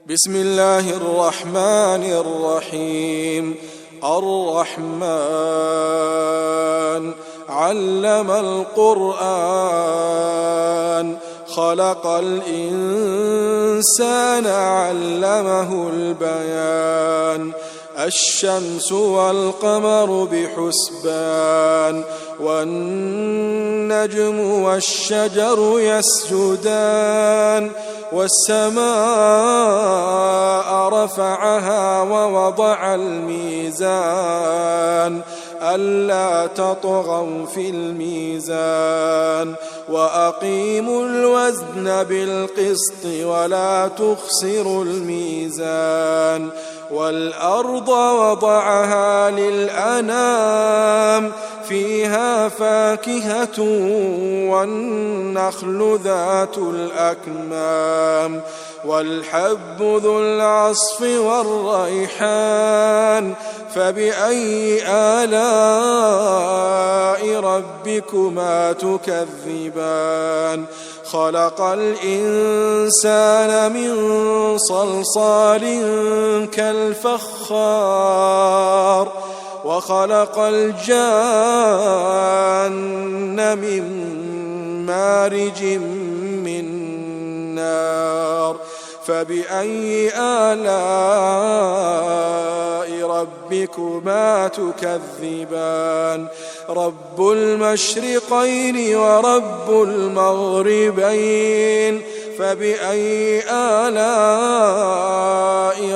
بسم الله الرحمن الرحيم. الرحمن علم القرآن، خلق الإنسان علمه البيان. الشمس والقمر بحسبان، والنجم والشجر يسجدان. والسماء رفعها ووضع الميزان، ألا تطغوا في الميزان، وأقيموا الوزن بالقسط ولا تخسروا الميزان. والأرض وضعها للأنام، فيها فاكهة والنخل ذات الأكمام، والحب ذو العصف والريحان. فبأي آلاء ربكما تكذبان؟ خلق الإنسان من صلصال كالفخار، وخلق الجان من مارج من نار. فبأي آلاء ربكما تكذبان؟ رب المشرقين ورب المغربين. فبأي آلاء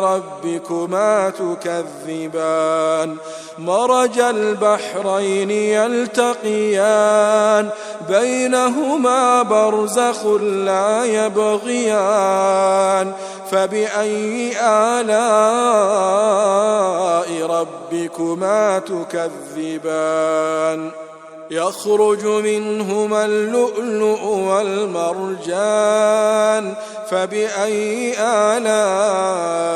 ربكما تكذبان؟ مرج البحرين يلتقيان، بينهما برزخ لا يبغيان. فبأي آلاء ربكما تكذبان؟ يخرج منهما اللؤلؤ والمرجان. فبأي آلاء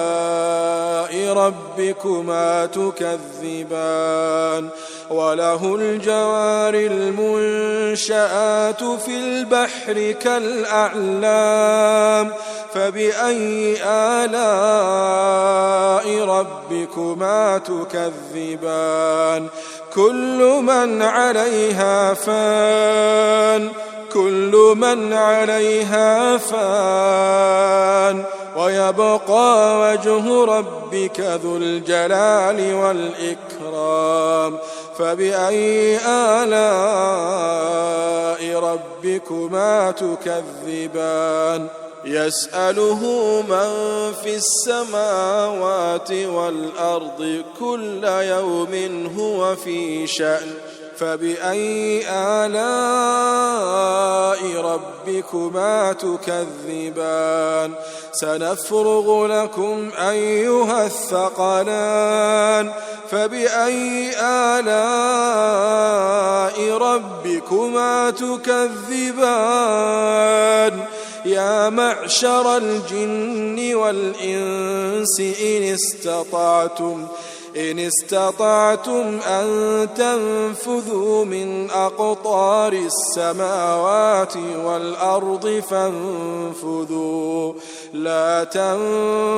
ربكما تكذبان؟ وله الجوار المنشآت في البحر كالأعلام. فبأي آلاء ربكما تكذبان؟ كل من عليها فان، كل من عليها فان، ويبقى وجه ربك ذو الجلال والإكرام. فبأي آلاء ربكما تكذبان؟ يسأله من في السماوات والأرض كل يوم هو في شأن. فبأي آلاء ربكما تكذبان؟ سنفرغ لكم أيها الثقلان. فبأي آلاء ربكما تكذبان؟ يا معشر الجن والإنس إن استطعتم أن تنفذوا من أقطار السماوات والأرض فانفذوا، لا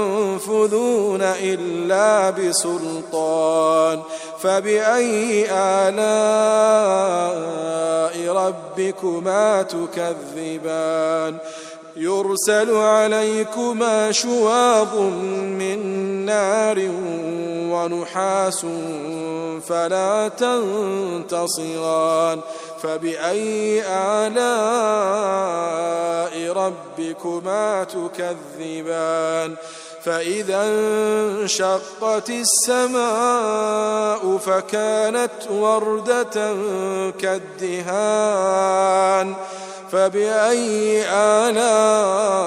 تنفذون إلا بسلطان. فبأي آلاء ربكما تكذبان؟ يرسل عليكما شواظ من نار ونحاس فلا تنتصران. فبأي آلاء ربكما تكذبان؟ فإذا انشقت السماء فكانت وردة كالدهان. فبأي آلاء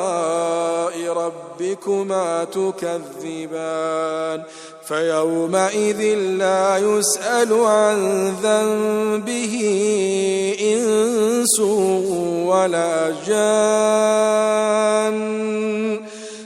ربكما تكذبان؟ فيومئذ لا يسأل عن ذنبه إنس ولا جان.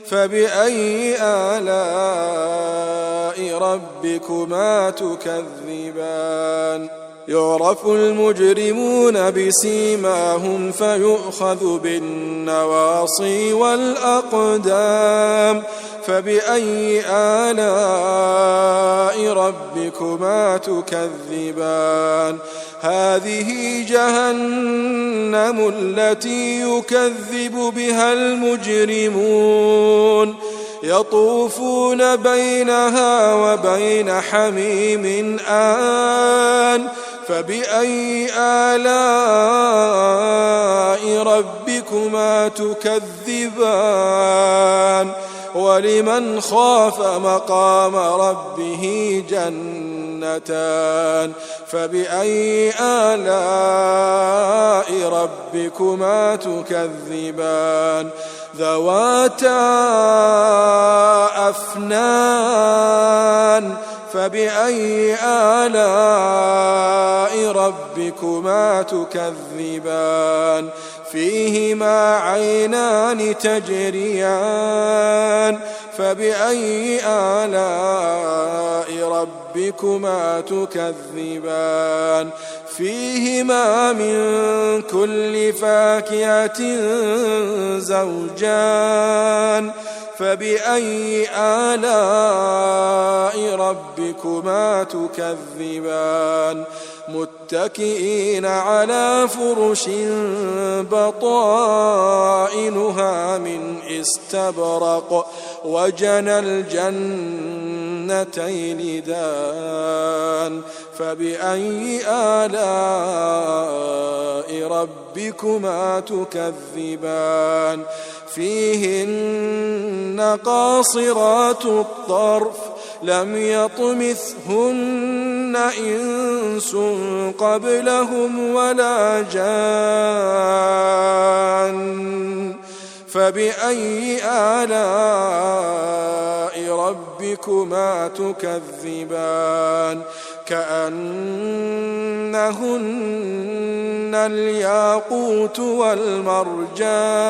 فبأي آلاء ربكما تكذبان؟ يعرف المجرمون بسيماهم فيؤخذ بالنواصي والأقدام فبأي آلاء ربكما تكذبان هذه جهنم التي يكذب بها المجرمون يطوفون بينها وبين حميم آن فبأي آلاء ربكما تكذبان ولمن خاف مقام ربه جنتان فبأي آلاء ربكما تكذبان ذواتا أفنان فبأي آلاء ربكما تكذبان فيهما عينان تجريان فبأي آلاء ربكما تكذبان فيهما من كل فاكهة زوجان فبأي آلاء ربكما تكذبان متكئين على فرش بطائنها من استبرق وجنى الجنتين دان فبأي آلاء ربكما تكذبان فيهن قاصرات الطرف لم يطمثهن إنس قبلهم ولا جان فبأي آلاء ربكما تكذبان كأنهن الياقوت والمرجان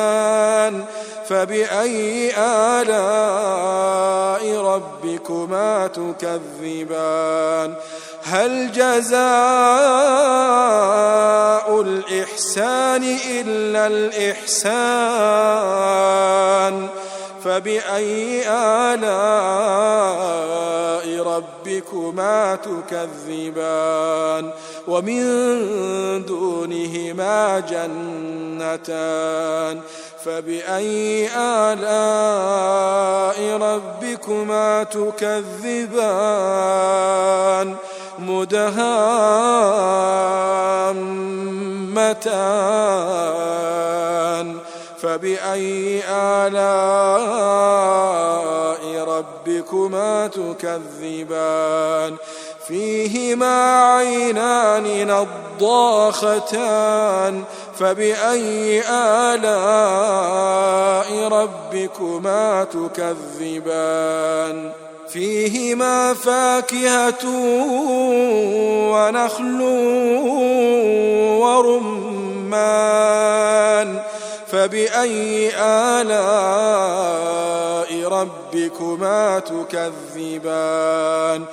فبأي آلاء ربكما تكذبان هل جزاء الإحسان إلا الإحسان فبأي آلاء ربكما تكذبان ومن دونهما جنتان فبأي آلاء ربكما تكذبان مدهامتان فبأي آلاء ربكما تكذبان فيهما عينان نضاختان فبأي آلاء ربكما تكذبان فيهما فاكهة ونخل ورمان فبأي آلاء ربكما تكذبان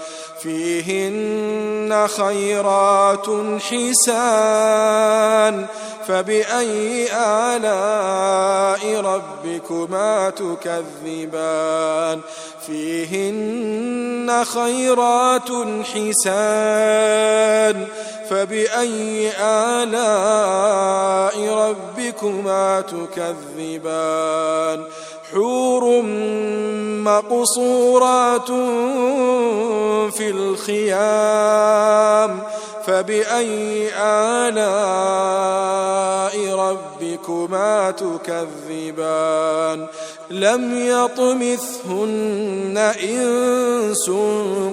فيهن خيرات حسان فبأي آلاء ربكما تكذبان فيهن خيرات حسان فبأي آلاء ربكما تكذبان حور مقصورات في الخيام فبأي آلاء ربكما تكذبان لم يطمثهن إنس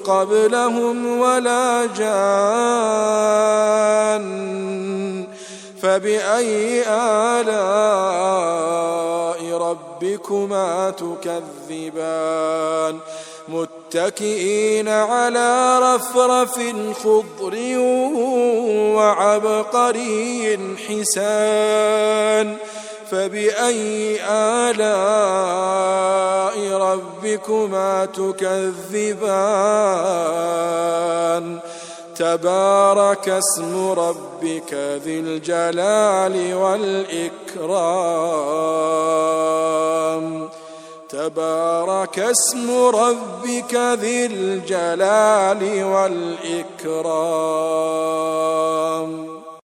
قبلهم ولا جان فبأي آلاء ربكما تكذبان متكئين على رفرف خضر وعبقري حسان فبأي آلاء ربكما تكذبان تبارك اسم ربك ذي الجلال والإكرام تبارك اسم ربك ذي الجلال والإكرام.